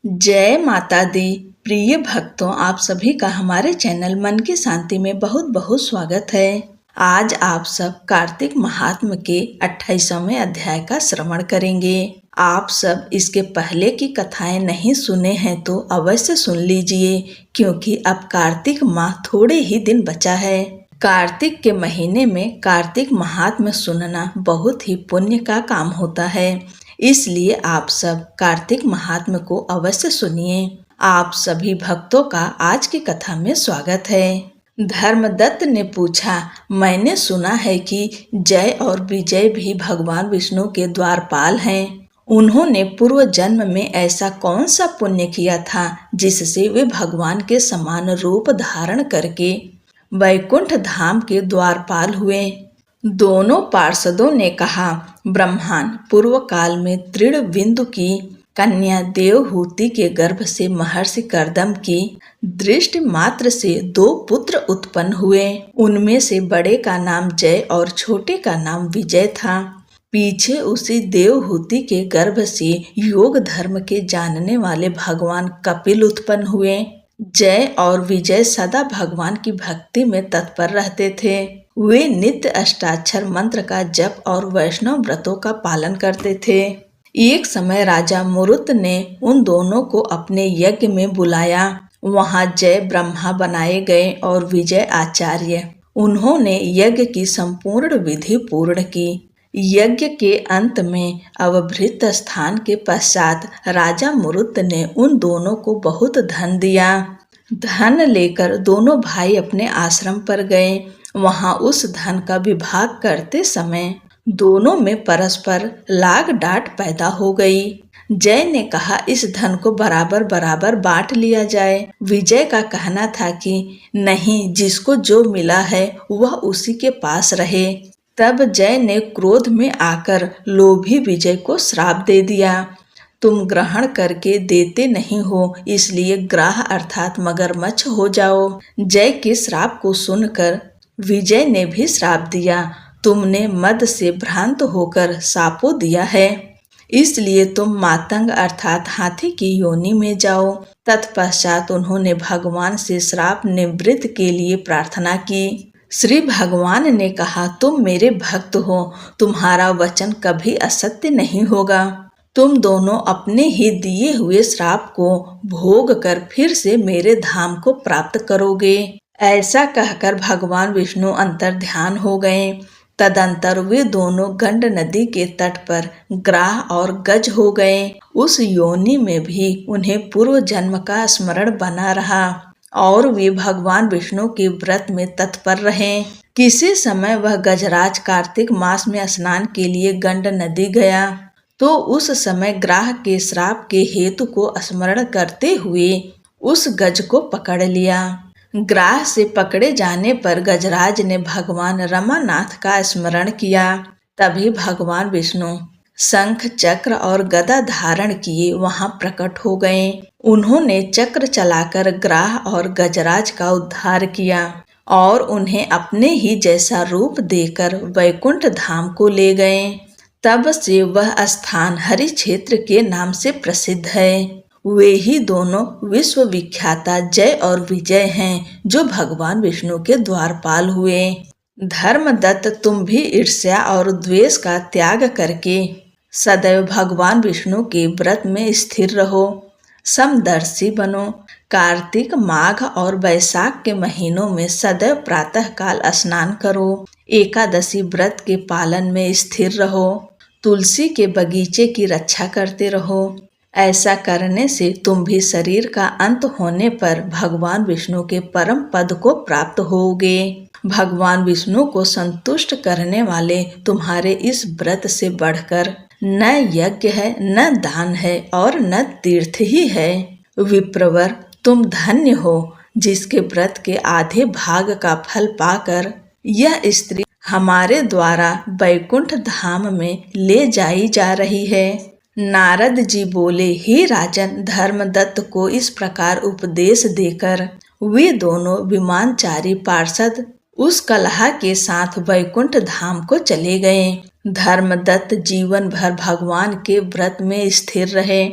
जय माता दी। प्रिय भक्तों, आप सभी का हमारे चैनल मन की शांति में बहुत बहुत स्वागत है। आज आप सब कार्तिक महात्म के 28वें अध्याय का श्रवण करेंगे। आप सब इसके पहले की कथाएं नहीं सुने हैं तो अवश्य सुन लीजिए, क्योंकि अब कार्तिक माह थोड़े ही दिन बचा है। कार्तिक के महीने में कार्तिक महात्म्य सुनना बहुत ही पुण्य का काम होता है, इसलिए आप सब कार्तिक महात्म्य को अवश्य सुनिए। आप सभी भक्तों का आज की कथा में स्वागत है। धर्मदत्त ने पूछा, मैंने सुना है कि जय और विजय भी भगवान विष्णु के द्वारपाल हैं। उन्होंने पूर्व जन्म में ऐसा कौन सा पुण्य किया था जिससे वे भगवान के समान रूप धारण करके वैकुंठ धाम के द्वारपाल हुए। दोनों पार्षदों ने कहा, ब्रह्मांड पूर्व काल में तृण बिंदु की कन्या देवहूति के गर्भ से महर्षि कर्दम की दृष्टि मात्र से 2 पुत्र उत्पन्न हुए। उनमें से बड़े का नाम जय और छोटे का नाम विजय था। पीछे उसी देवहूति के गर्भ से योग धर्म के जानने वाले भगवान कपिल उत्पन्न हुए। जय और विजय सदा भगवान की भक्ति में तत्पर रहते थे। वे नित्य अष्टाक्षर मंत्र का जप और वैष्णव व्रतों का पालन करते थे। एक समय राजा मुरुत ने उन दोनों को अपने यज्ञ में बुलाया। वहां जय ब्रह्मा बनाए गए और विजय आचार्य। उन्होंने यज्ञ की संपूर्ण विधि पूर्ण की। यज्ञ के अंत में अवभृत स्थान के पश्चात राजा मुरुत ने उन दोनों को बहुत धन दिया। धन लेकर दोनों भाई अपने आश्रम पर गए। वहां उस धन का विभाग करते समय दोनों में परस्पर लाग डांट पैदा हो गई। जय ने कहा, इस धन को बराबर बराबर बांट लिया जाए। विजय का कहना था कि नहीं, जिसको जो मिला है वह उसी के पास रहे। तब जय ने क्रोध में आकर लोभी विजय को श्राप दे दिया, तुम ग्रहण करके देते नहीं हो, इसलिए ग्राह अर्थात मगरमच्छ हो जाओ। जय के श्राप को सुनकर विजय ने भी श्राप दिया, तुमने मद से भ्रांत होकर शापो दिया है, इसलिए तुम मातंग अर्थात हाथी की योनि में जाओ। तत्पश्चात उन्होंने भगवान से श्राप निवृत्त के लिए प्रार्थना की। श्री भगवान ने कहा, तुम मेरे भक्त हो, तुम्हारा वचन कभी असत्य नहीं होगा। तुम दोनों अपने ही दिए हुए श्राप को भोग कर फिर से मेरे धाम को प्राप्त करोगे। ऐसा कहकर भगवान विष्णु अंतर ध्यान हो गए। तदंतर वे दोनों गंड नदी के तट पर ग्राह और गज हो गए। उस योनि में भी उन्हें पूर्व जन्म का स्मरण बना रहा और वे भगवान विष्णु के व्रत में तत्पर रहे। किसी समय वह गजराज कार्तिक मास में स्नान के लिए गंड नदी गया तो उस समय ग्राह के श्राप के हेतु को स्मरण करते हुए उस गज को पकड़ लिया। ग्राह से पकड़े जाने पर गजराज ने भगवान रमानाथ का स्मरण किया। तभी भगवान विष्णु शंख चक्र और गदा धारण किए वहां प्रकट हो गए। उन्होंने चक्र चलाकर ग्राह और गजराज का उद्धार किया और उन्हें अपने ही जैसा रूप देकर वैकुंठ धाम को ले गए। तब से वह स्थान हरि क्षेत्र के नाम से प्रसिद्ध है। वे ही दोनों विश्व विख्याता जय और विजय हैं, जो भगवान विष्णु के द्वारपाल हुए। धर्मदत्त, तुम भी ईर्ष्या और द्वेष का त्याग करके सदैव भगवान विष्णु के व्रत में स्थिर रहो, समदर्शी बनो। कार्तिक, माघ और वैशाख के महीनों में सदैव प्रातः काल स्नान करो। एकादशी व्रत के पालन में स्थिर रहो। तुलसी के बगीचे की रक्षा करते रहो। ऐसा करने से तुम भी शरीर का अंत होने पर भगवान विष्णु के परम पद को प्राप्त होगे। भगवान विष्णु को संतुष्ट करने वाले तुम्हारे इस व्रत से बढ़कर न यज्ञ है, न दान है और न तीर्थ ही है। विप्रवर, तुम धन्य हो जिसके व्रत के आधे भाग का फल पाकर यह स्त्री हमारे द्वारा वैकुंठ धाम में ले जाई जा रही है। नारद जी बोले, हे राजन, धर्मदत्त को इस प्रकार उपदेश देकर वे दोनों विमानचारी पार्षद उस कलहा के साथ वैकुंठ धाम को चले गए। धर्मदत्त जीवन भर भगवान के व्रत में स्थिर रहे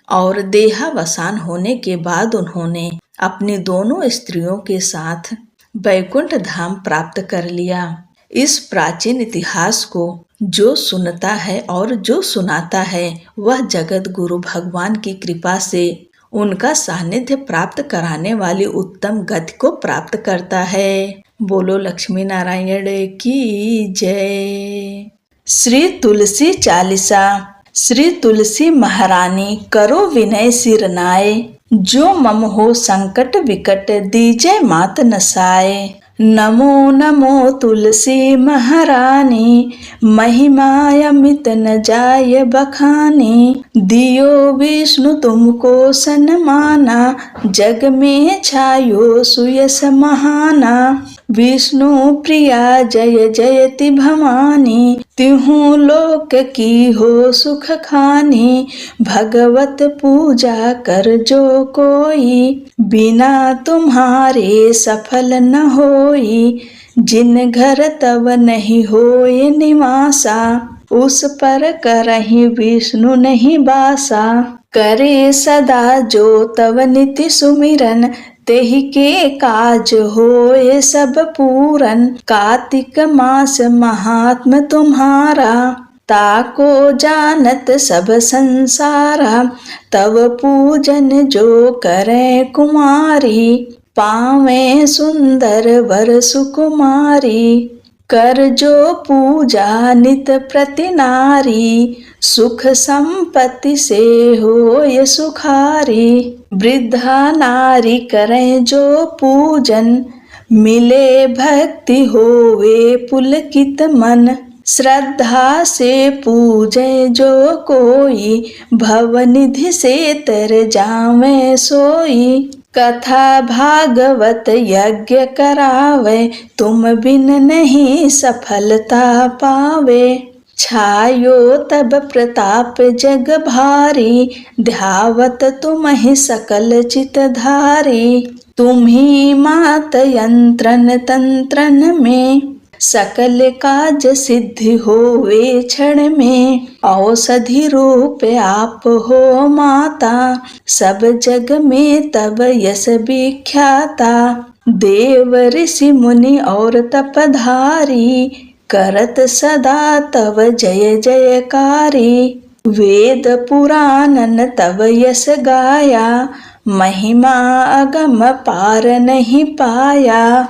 और देहावसान होने के बाद उन्होंने अपनी दोनों स्त्रियों के साथ वैकुंठ धाम प्राप्त कर लिया। इस प्राचीन इतिहास को जो सुनता है और जो सुनाता है वह जगत गुरु भगवान की कृपा से उनका सानिध्य प्राप्त कराने वाली उत्तम गति को प्राप्त करता है। बोलो लक्ष्मी नारायण की जय। श्री तुलसी चालीसा। श्री तुलसी महारानी करो विनय सिर नाय, जो मम हो संकट विकट दीजै मात नसाए। नमो नमो तुलसी महारानी, महिमा अमित न जाय बखानी। दियो विष्णु तुमको सन्माना, जग में छायो सुयस महाना। विष्णु प्रिया जय जयति भवानी, तिहु लोक की हो सुख खानी। भगवत पूजा कर जो कोई, बिना तुम्हारे सफल न होई। जिन घर तव नहीं होए निवासा, उस पर करहि विष्णु नहीं बासा। करे सदा जो तव नित्य सुमिरन, तेहि के काज होए सब पूरन। कार्तिक मास महात्म तुम्हारा, ताको जानत सब संसारा। तव पूजन जो करे कुमारी, पावे सुंदर वर सुकुमारी। कर जो पूजा नित प्रति नारी, सुख संपत्ति से होय सुखारी। वृद्धा नारी करें जो पूजन, मिले भक्ति होवे पुलकित मन। श्रद्धा से पूजे जो कोई, भवनिधि से तर जावे सोई। कथा भागवत यज्ञ करावे, तुम बिन नहीं सफलता पावे। छायो तब प्रताप जग भारी, ध्यावत तुम्हि सकल चित धारी। तुम्ही मात यंत्रन तंत्रन में, सकल काज सिद्धि होवे क्षण में। औषधि रूप आप हो माता, सब जग में तब यश विख्याता। देव ऋषि मुनि और तपधारी, करत सदा तव जय जयकारी। वेद पुराणन तव यश गाया, महिमा अगम पार नहीं पाया।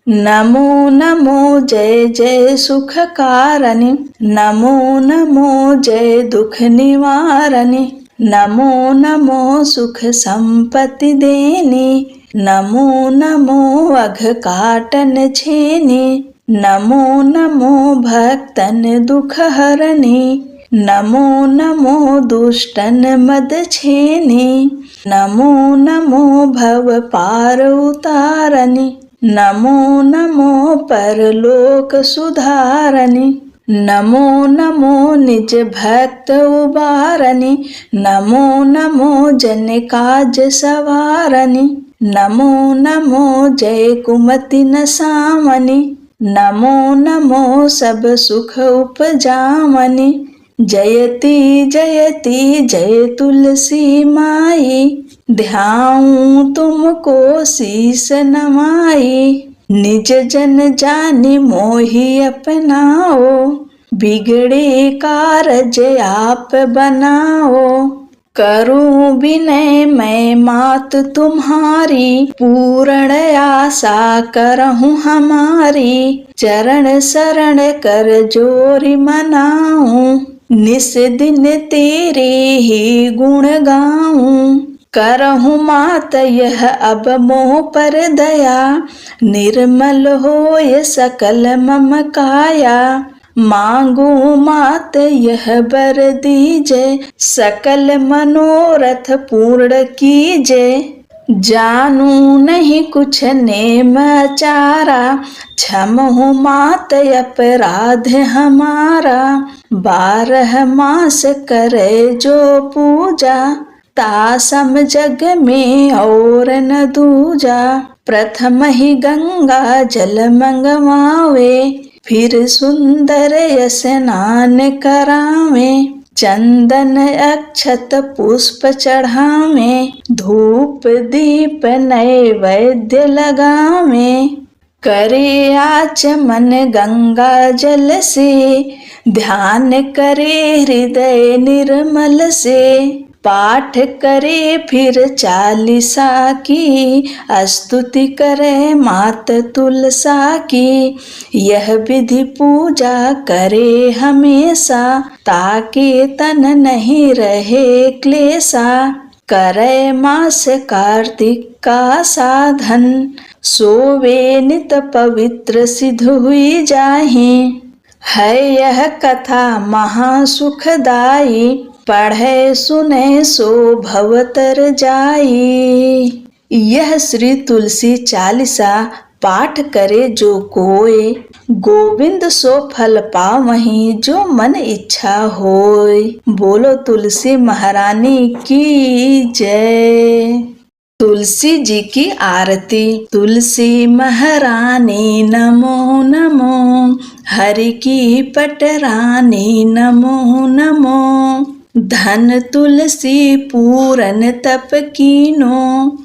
नमो नमो जय जय सुख कारणी, नमो नमो जय दुख निवारणी। नमो नमो सुख संपत्ति देनी, नमो नमो अघ काटन छेनी। नमो नमो भक्तन दुख हरणी, नमो नमो दुष्टन मद छेनी। नमो नमो भव पार उतारणी, नमो नमो परलोक सुधारणी। नमो नमो निज भक्त उबारणी, नमो नमो जन काज सवारणी। नमो नमो जय कुमति नसामनी, नमो नमो सब सुख उपजामनी। जयति जयति जय तुलसी माई, ध्याऊं तुमको शीस नमाई। निज जन जानि मोहि अपनाओ, बिगड़े कारज आप बनाओ। करूं विनय मैं मात तुम्हारी, पूर्ण आशा करहूं हमारी। चरण शरण कर जोरी मनाऊं, निस दिन तेरे ही गुण गाऊं। करहूं मात यह अब मोह पर दया, निर्मल होय सकल मम काया। मांगू मात यह बर दीजै, सकल मनोरथ पूर्ण कीजै। जानू नहीं कुछ नेम आचारा, क्षमहु मात अपराध हमारा। 12 मास करे जो पूजा, ता सम जग में और न दूजा। प्रथम ही गंगा जल मंगवावे, फिर सुंदर स्नान करावे। चंदन अक्षत पुष्प चढ़ावे, धूप दीप नैवेद्य लगावे। करे आचमन गंगा जल से, ध्यान करे हृदय निर्मल से। पाठ करे फिर चालीसा की, स्तुति करे मात तुलसा की। यह विधि पूजा करे हमेशा, ताकि तन नहीं रहे क्लेशा। करे मास कार्तिक का साधन, सोवे नित पवित्र सिद्ध हुई जाहि। है यह कथा महासुखदाई, पढ़े सुने सो भवतर जाई। यह श्री तुलसी चालीसा पाठ करे जो कोय, गोविंद सो फल पावहीं जो मन इच्छा होय। बोलो तुलसी महारानी की जय। तुलसी जी की आरती। तुलसी महारानी नमो नमो, हरि की पटरानी नमो नमो। धन तुलसी पूरन तप कीनो,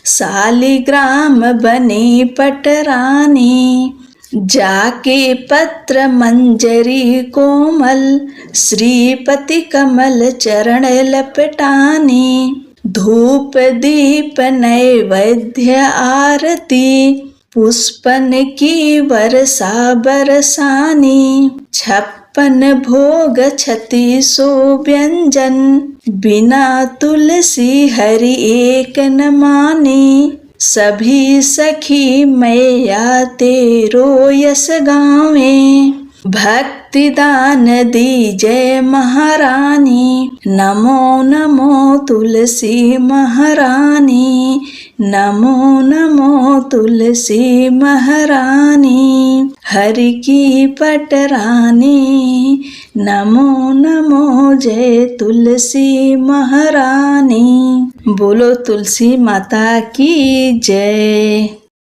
शालिग्राम बनी पटरानी। जाके पत्र मंजरी कोमल, श्रीपति कमल चरण लपटानी। धूप दीप नैवेद्य आरती, पुष्पन की वर्षा बरसानी। 56 भोग 36 व्यंजन, बिना तुलसी हरि एक न मानी। सभी सखी मैया तेरो यस गावे, भक्ति दान दी जय महारानी। नमो नमो तुलसी महारानी, नमो नमो तुलसी महारानी। हरि की पटरानी, नमो नमो जय तुलसी महारानी। बोलो तुलसी माता की जय।